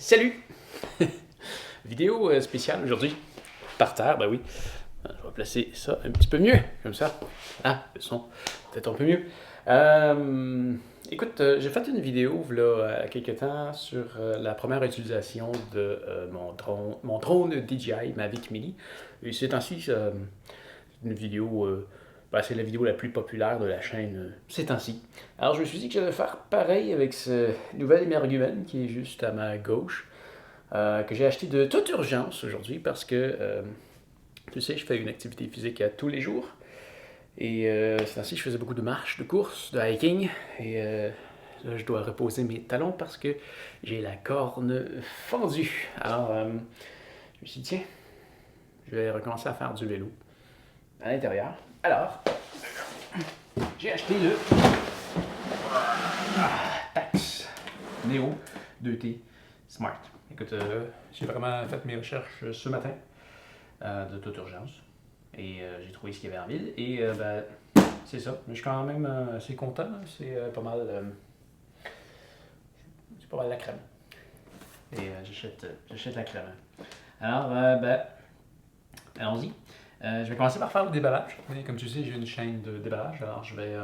Salut! Vidéo spéciale aujourd'hui. Par terre, ben oui. Je vais placer ça un petit peu mieux, comme ça. Ah, le son, peut-être un peu mieux. Écoute, j'ai fait une vidéo là, quelques temps sur la première utilisation de mon drone DJI Mavic Mini. Et ces temps-ci, c'est une vidéo, c'est la vidéo la plus populaire de la chaîne ces temps-ci. Alors je me suis dit que j'allais faire pareil avec ce nouvel émergumène qui est juste à ma gauche, que j'ai acheté de toute urgence aujourd'hui parce que, tu sais, je fais une activité physique à tous les jours. Et ces temps-ci, je faisais beaucoup de marches, de courses, de hiking. Et là, je dois reposer mes talons parce que j'ai la corne fendue. Alors, je me suis dit, tiens, je vais recommencer à faire du vélo à l'intérieur. Alors, j'ai acheté le Tax Neo 2T Smart. Écoute, j'ai vraiment fait mes recherches ce matin de toute urgence. Et j'ai trouvé ce qu'il y avait en ville. Et c'est ça. Mais je suis quand même assez content. C'est pas mal. C'est pas mal la crème. Et j'achète la crème. Alors, allons-y. Je vais commencer par faire le déballage. Et comme tu sais, j'ai une chaîne de déballage. Alors, je vais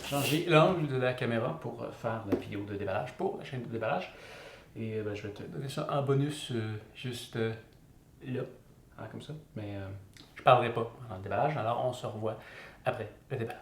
changer l'angle de la caméra pour faire la vidéo de déballage pour la chaîne de déballage. Et je vais te donner ça en bonus juste là. Ah, comme ça. Mais je parlerai pas pendant le déballage. Alors, on se revoit après le déballage.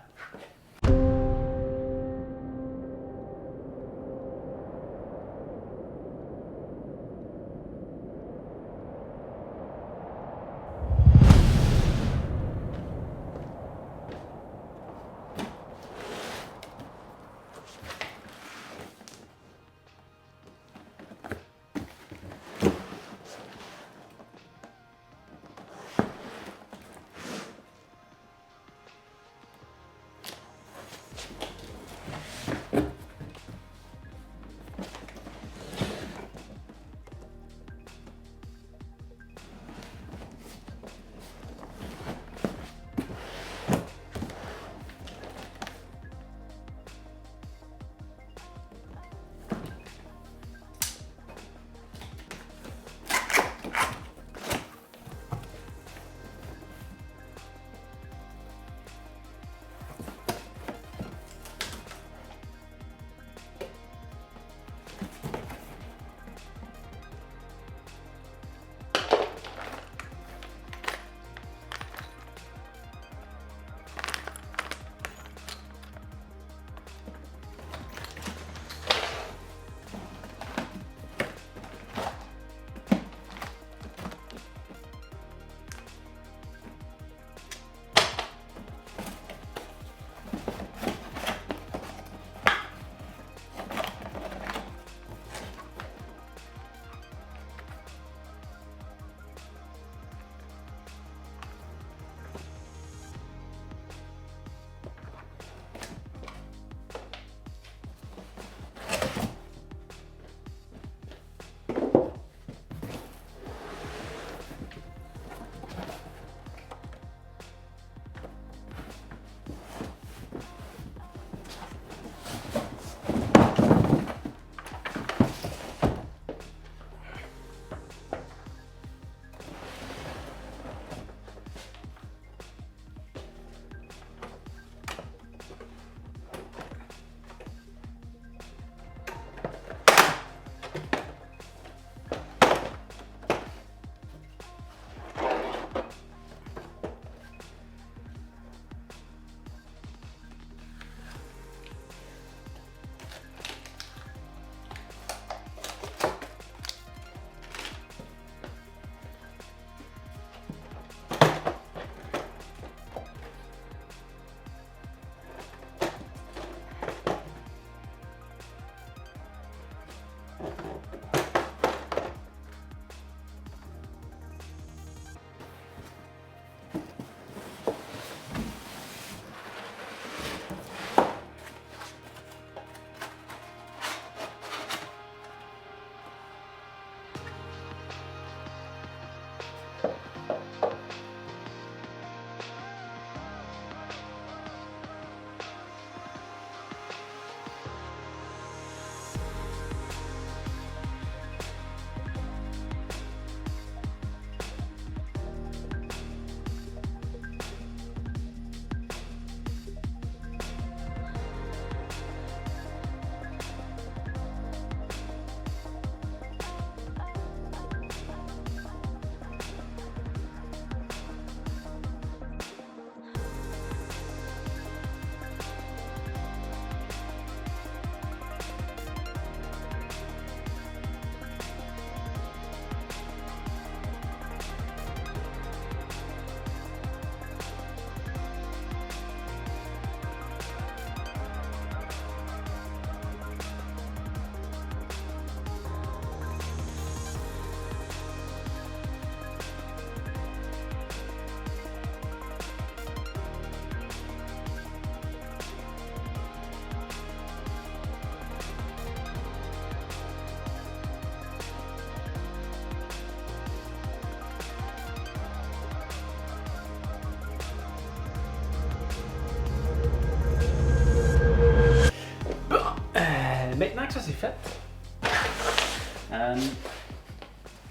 c'est fait.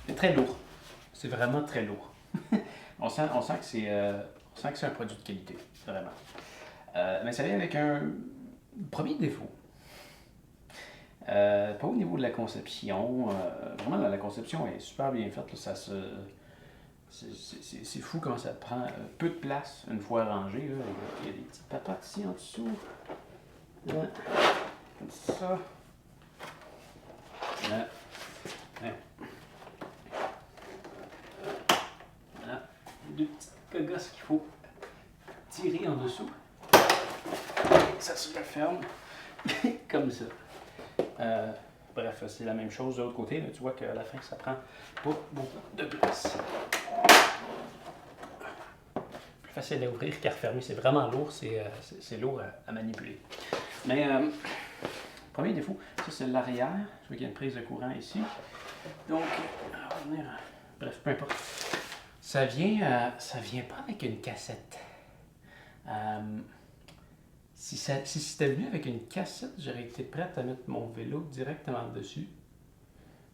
C'est très lourd. C'est vraiment très lourd. on sent que c'est un produit de qualité, vraiment. Mais ça vient avec un premier défaut. Pas au niveau de la conception. Vraiment, la conception est super bien faite. Là, c'est fou comment ça prend peu de place une fois rangé. Là. Il y a des petites papates ici en dessous. Ouais. Comme ça. Ouais. Ouais. Voilà. Deux petites cogosses qu'il faut tirer en dessous. Et ça se referme comme ça. Bref, c'est la même chose de l'autre côté. Là, tu vois qu'à la fin, ça prend pas beaucoup de place. Plus facile à ouvrir qu'à refermer. C'est vraiment lourd. C'est lourd à manipuler. Mais, premier défaut, ça c'est l'arrière. Je vois qu'il y a une prise de courant ici. Donc, on va venir. Bref, peu importe. Ça vient pas avec une cassette. Si c'était venu avec une cassette, j'aurais été prête à mettre mon vélo directement dessus.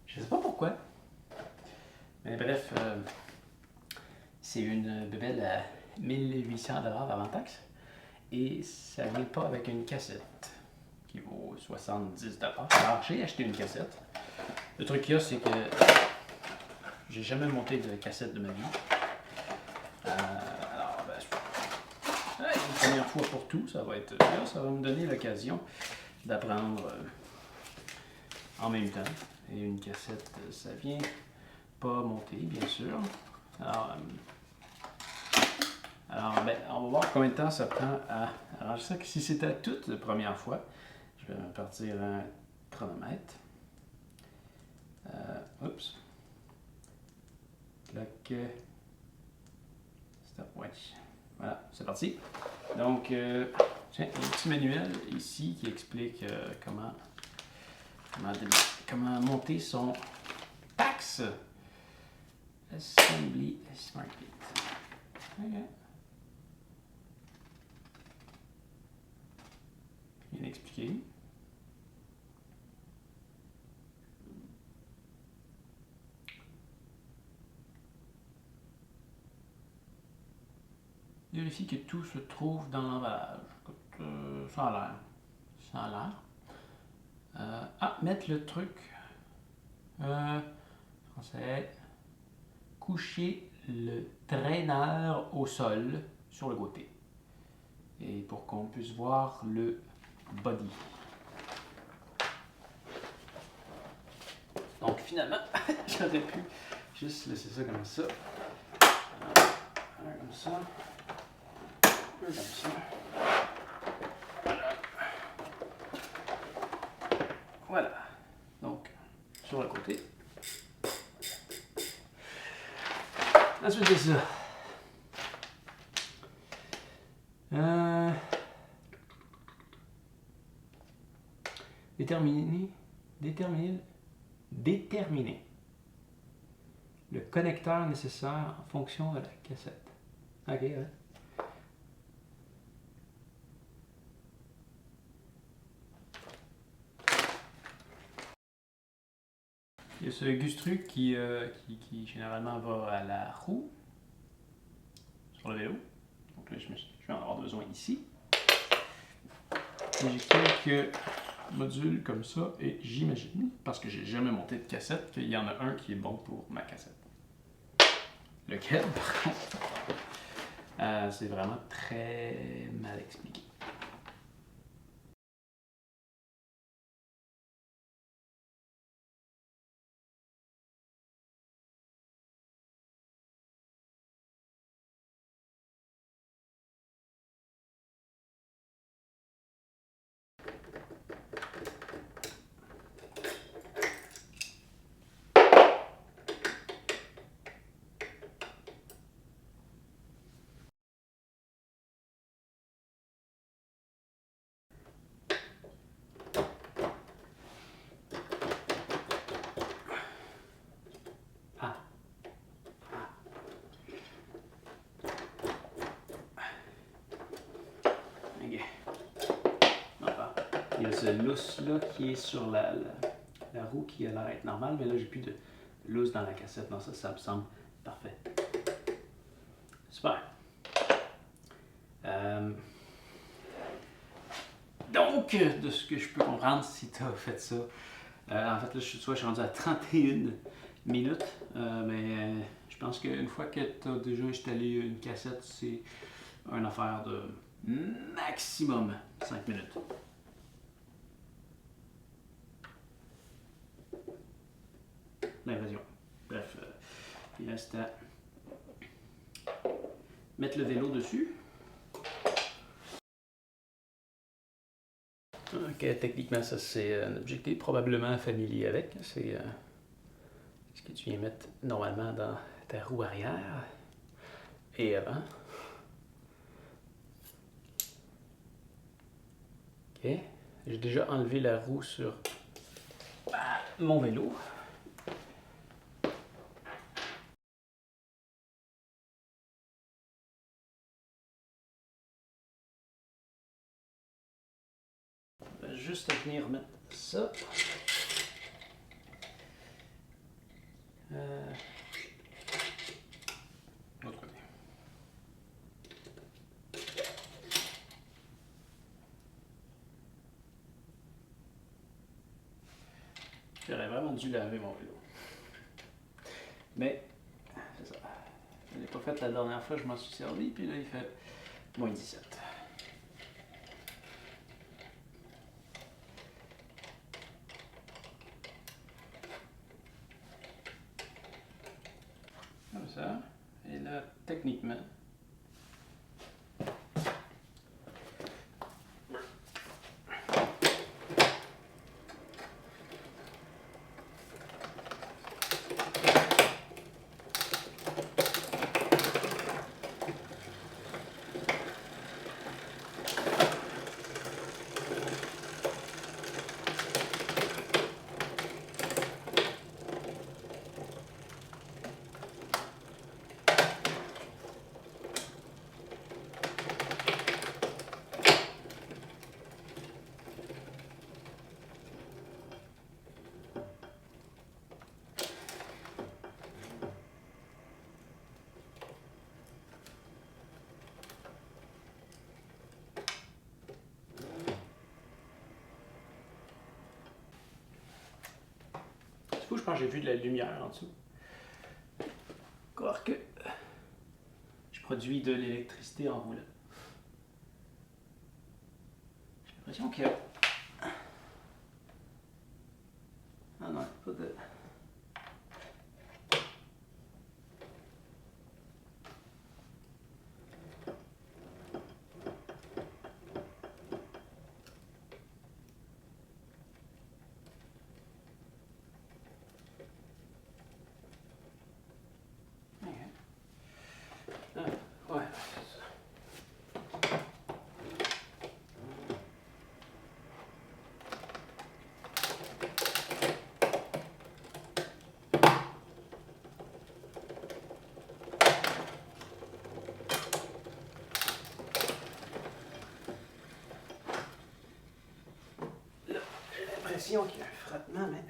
Je sais pas pourquoi. Mais bref, c'est une bébelle à 1800$ avant taxe. Et ça vient pas avec une cassette qui vaut 70$. Alors j'ai acheté une cassette. Le truc qu'il y a, c'est que j'ai jamais monté de cassette de ma vie. Alors, une première fois pour tout, ça va me donner l'occasion d'apprendre en même temps. Et une cassette, ça vient pas monter, bien sûr. Alors, on va voir combien de temps ça prend à arranger ça. Si c'était toute la première fois, je vais partir un chronomètre. Oups. Clac. Stop, ouais. Voilà, c'est parti. Donc, tiens, un petit manuel ici qui explique comment monter son PAX Assembly Smart Kit. OK. Bien expliqué. Vérifie que tout se trouve dans l'emballage. Ça a l'air. Ça a l'air. Mettre le truc. Français. Coucher le traîneur au sol sur le côté. Et pour qu'on puisse voir le body. Donc finalement, j'aurais pu juste laisser ça comme ça. Un comme ça. Un comme ça. Voilà. Donc, sur le côté. Ensuite de ça. Déterminer le connecteur nécessaire en fonction de la cassette. OK, ouais. Il y a ce Gustruc qui généralement va à la roue sur le vélo. Donc là, je vais en avoir besoin ici. Et j'ai quelques modules comme ça et j'imagine, parce que j'ai jamais monté de cassette, qu'il y en a un qui est bon pour ma cassette. Lequel, par contre, c'est vraiment très mal expliqué. espèce de lousse là qui est sur la roue qui a l'air d'être normale, mais là j'ai plus de lousse dans la cassette. Non, ça me semble parfait. Super. Donc, de ce que je peux comprendre, si tu as fait ça, en fait, là, je suis rendu à 31 minutes, mais je pense qu'une fois que tu as déjà installé une cassette, c'est une affaire de maximum 5 minutes. L'impression. Bref, il reste à mettre le vélo dessus. Ok, techniquement, ça c'est un objet que tu es probablement familier avec. C'est ce que tu viens mettre normalement dans ta roue arrière et avant. Ok, j'ai déjà enlevé la roue sur mon vélo. Juste à venir mettre ça. L'autre côté. J'aurais vraiment dû laver mon vélo. Mais, c'est ça. Je ne l'ai pas fait la dernière fois, je m'en suis servi, puis là il fait moins 17. Comme ça. Et là, techniquement, du coup, je pense que j'ai vu de la lumière en dessous. Encore que je produis de l'électricité en roulant. J'ai l'impression que. Ah non, pas de. Ouais, c'est ça. Là, j'ai l'impression qu'il y a un frottement, mais.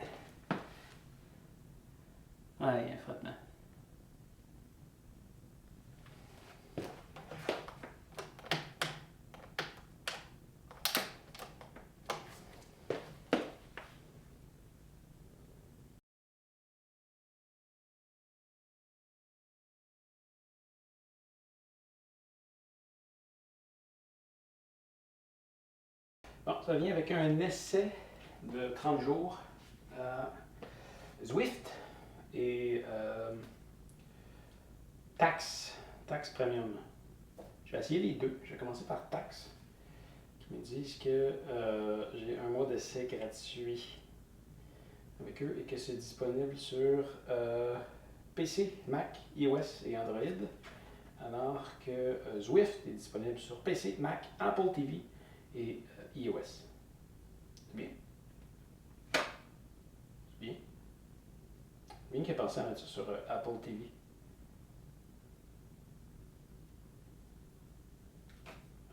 Ouais, il y a un frottement. Bon, ça vient avec un essai de 30 jours. Zwift et Tax Premium. Je vais essayer les deux. Je vais commencer par Tax, qui me disent que j'ai un mois d'essai gratuit avec eux et que c'est disponible sur PC, Mac, iOS et Android, alors que Zwift est disponible sur PC, Mac, Apple TV et iOS. C'est bien. C'est bien. Bien qu'il ait pensé à mettre ça sur Apple TV.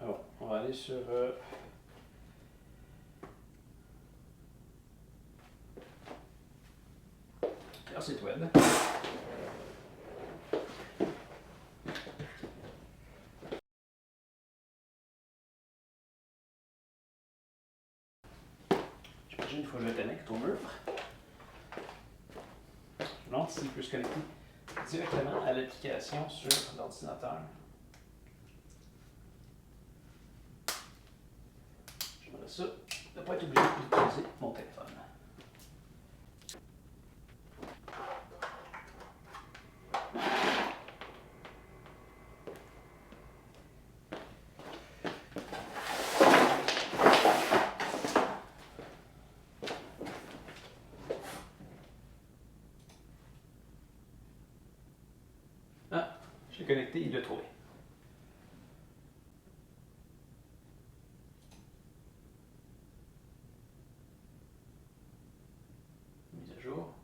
Alors, on va aller sur leur site web. J'imagine qu'il faut que je le connecte au mur. Je me demande s'il peut se connecter directement à l'application sur l'ordinateur. J'aimerais ça ne pas être obligé d'utiliser mon téléphone. Ah, je l'ai connecté, il l'a trouvé. Mise à jour.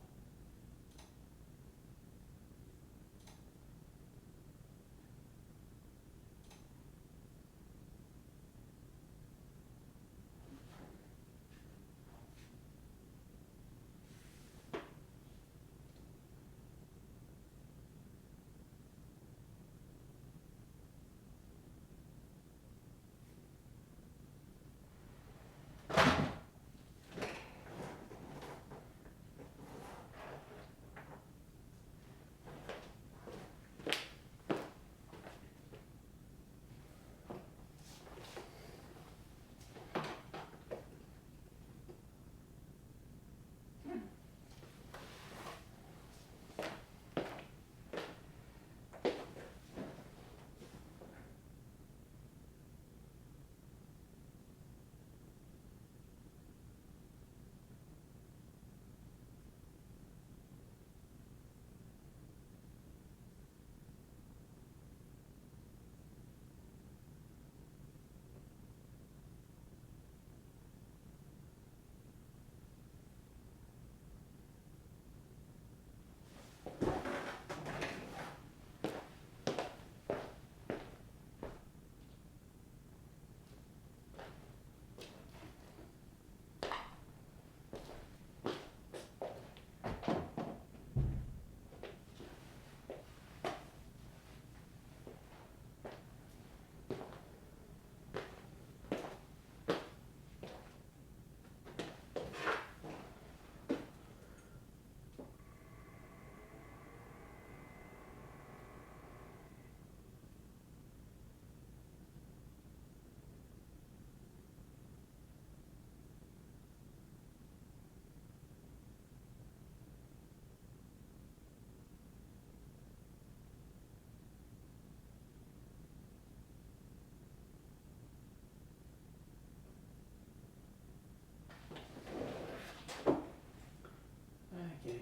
OK.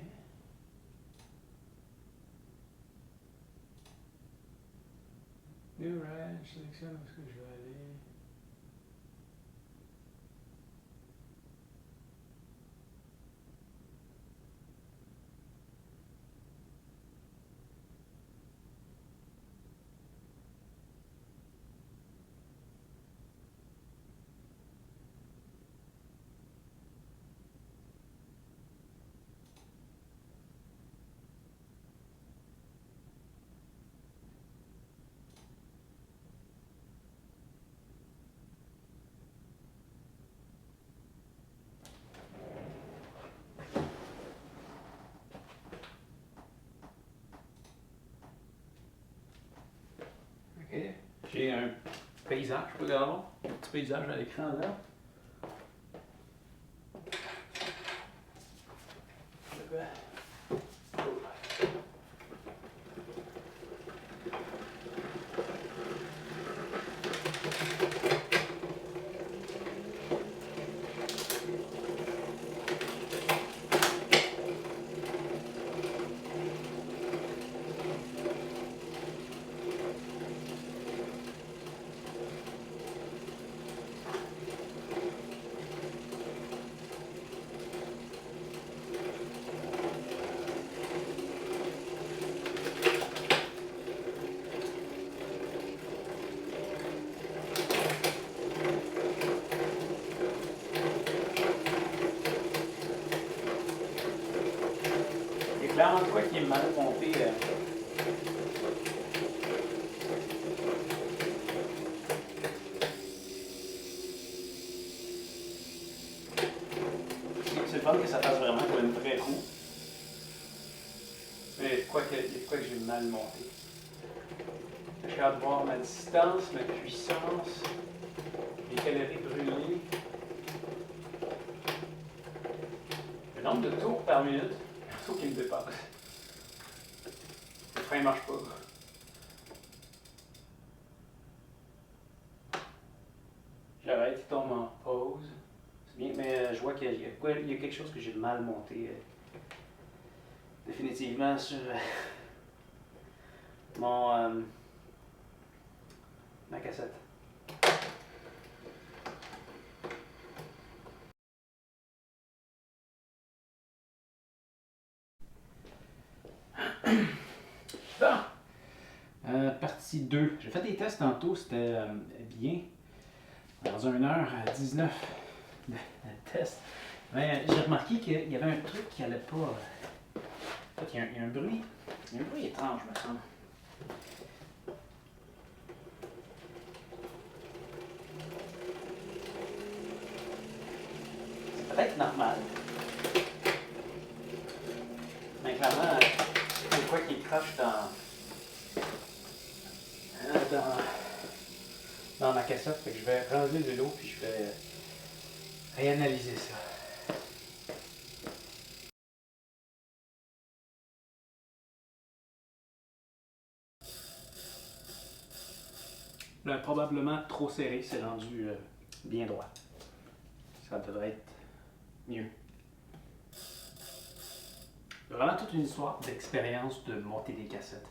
New range, je sélectionne où est-ce que je vais aller. OK. J'ai un paysage, regarde, un petit paysage à l'écran là. clairement de quoi qui est mal monté. C'est le fun que ça fasse vraiment comme une vraie roue. Mais il y a de quoi que j'ai mal monté. Je suis capable de voir ma distance, ma puissance, les calories brûlées, le nombre de tours par minute. Il faut qu'il me dépasse. Le frein ne marche pas. J'arrête, il tombe en pause. C'est bien, mais je vois qu'il y a quelque chose que j'ai mal monté. Définitivement sur ma cassette. Bon. Partie 2. J'ai fait des tests tantôt, c'était bien. Dans 1h19 de test. Mais j'ai remarqué qu'il y avait un truc qui allait pas. En fait, il y a un bruit. Il y a un bruit étrange, me semble. C'est peut-être normal. Mais clairement, c'est quoi qui crache dans ma cassette. Fait que je vais relever le vélo puis je vais réanalyser ça. Là, probablement trop serré, c'est rendu bien droit. Ça devrait être mieux. Vraiment toute une histoire d'expérience de monter des cassettes.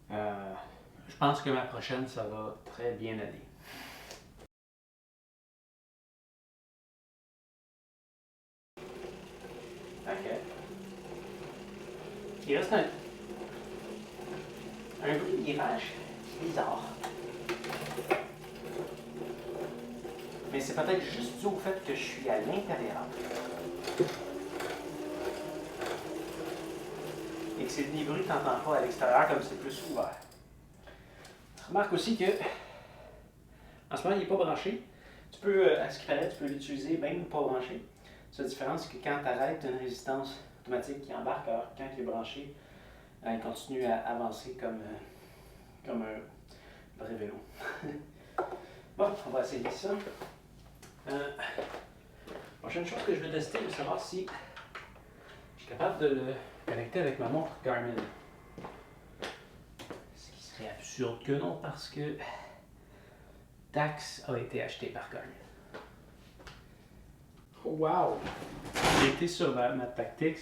Je pense que ma prochaine, ça va très bien aller. Ok. Il reste un bruit de virage bizarre. Mais c'est peut-être juste dû au fait que je suis à l'intérieur. Et que c'est des bruits que tu n'entends pas à l'extérieur comme c'est plus ouvert. Remarque aussi que en ce moment, il n'est pas branché. Tu peux, à ce qu'il fallait, tu peux l'utiliser même pas branché. La différence, c'est que quand tu arrêtes, tu as une résistance automatique qui embarque, alors quand il est branché, il continue à avancer comme un vrai vélo. Bon, on va essayer ça. Prochaine chose que je vais tester, c'est savoir si je suis capable de le connecter avec ma montre Garmin. Ce qui serait absurde que non, parce que Tacx a été acheté par Garmin. Wow! J'ai été sur ma Tactix,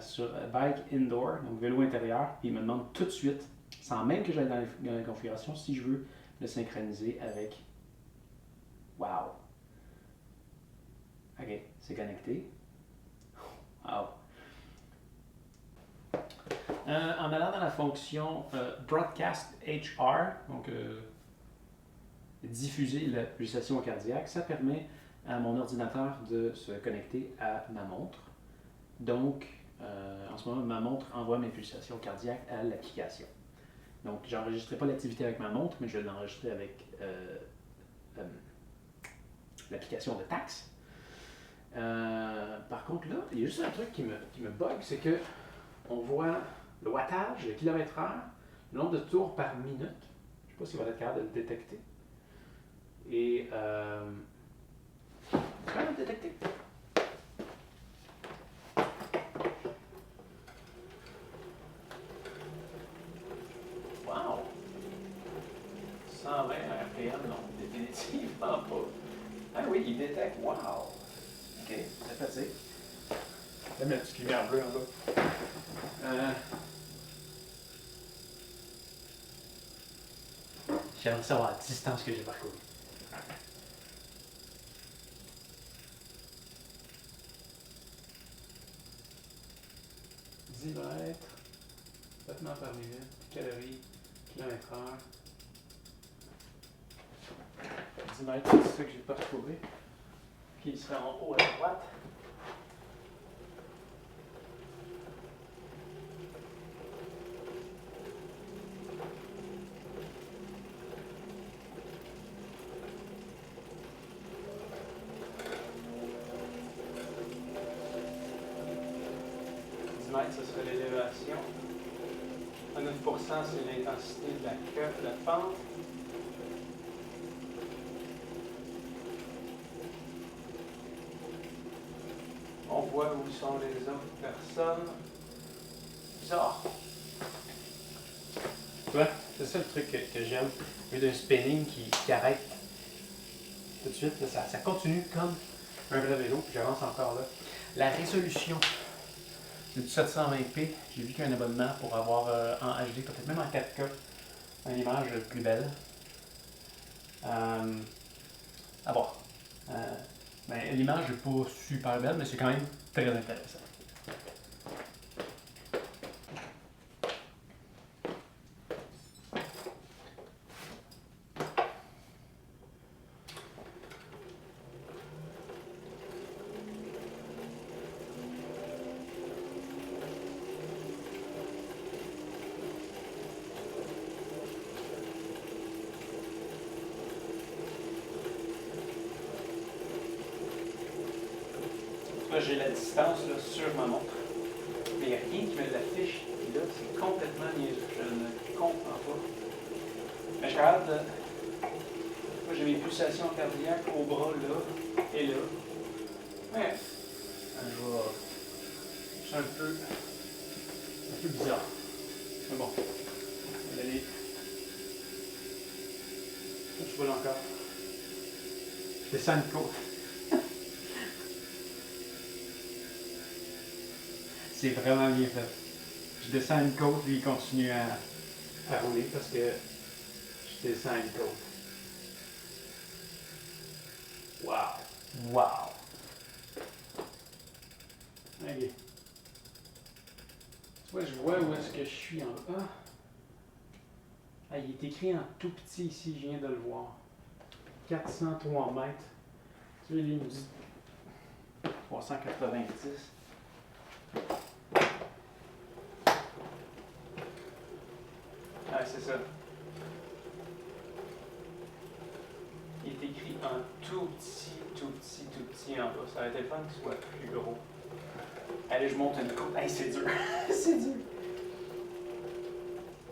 sur Bike Indoor, donc vélo intérieur, puis il me demande tout de suite, sans même que j'aille dans la configuration, si je veux le synchroniser avec. Wow! Ok, c'est connecté. Wow! En allant dans la fonction Broadcast HR, donc diffuser la pulsation cardiaque, ça permet à mon ordinateur de se connecter à ma montre. Donc, en ce moment, ma montre envoie mes pulsations cardiaques à l'application. Donc, je n'enregistrerai pas l'activité avec ma montre, mais je vais l'enregistrer avec l'application de Tacx. Par contre, là, il y a juste un truc qui me bug, c'est que on voit le wattage, le kilomètre-heure, le nombre de tours par minute. Je ne sais pas s'il va être capable de le détecter. Et c'est quand même détecté. Wow! 120 RPM, non, définitivement pas. Ah oui, il détecte. Wow! Ok, très facile. Je vais mettre une petite lumière bleue en bas. J'aimerais savoir la distance que j'ai parcourue. 10 mètres, battements par minute, calories, kilomètre-heure. 10 mètres, c'est ça que j'ai parcouru. Puis il serait en haut à droite. cm, ce serait l'élévation. À 9 c'est l'intensité de la pente. On voit où sont les autres personnes. Bizarre. Tu vois, c'est ça le truc que j'aime. Au lieu d'un spinning qui arrête tout de suite, là, ça continue comme un vrai vélo, puis j'avance encore là. La résolution du 720p, j'ai vu qu'il y a un abonnement pour avoir en HD, peut-être même en 4K, une image plus belle. À voir. Ben, l'image n'est pas super belle, mais c'est quand même très intéressant. Là, j'ai la distance là, sur ma montre, mais il n'y a rien qui me l'affiche. Et là, c'est complètement niaiseux. Je ne comprends pas. Mais je regarde, moi j'ai mes pulsations cardiaques au bras là et là. Ouais. Je vais. C'est un peu bizarre. Mais bon. On va aller. Je vole encore. Je descends une côte. C'est vraiment bien fait. Je descends une côte, lui il continue à rouler parce que je descends une côte. Wow! Wow! Ok. Tu vois, je vois où est-ce que je suis en bas. Ah, il est écrit en tout petit ici, je viens de le voir. 403 mètres. Tu vois, il me dit 390. Ah, c'est ça. Il est écrit en tout petit en bas. Ça aurait été le fun qu'il soit plus gros. Allez, je monte une côte. Hey, c'est dur. C'est dur.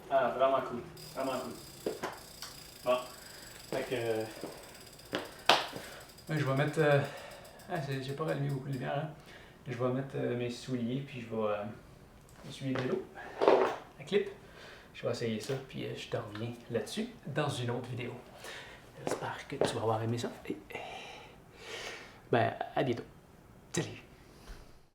Ah, vraiment cool. Vraiment cool. Bon. Fait que. Je vais mettre. J'ai pas rallumé beaucoup de lumière, hein. Je vais mettre mes souliers, puis je vais essuyer le vélo. La clip. Je vais essayer ça, puis je te reviens là-dessus dans une autre vidéo. J'espère que tu vas avoir aimé ça. Et, ben, à bientôt. Salut!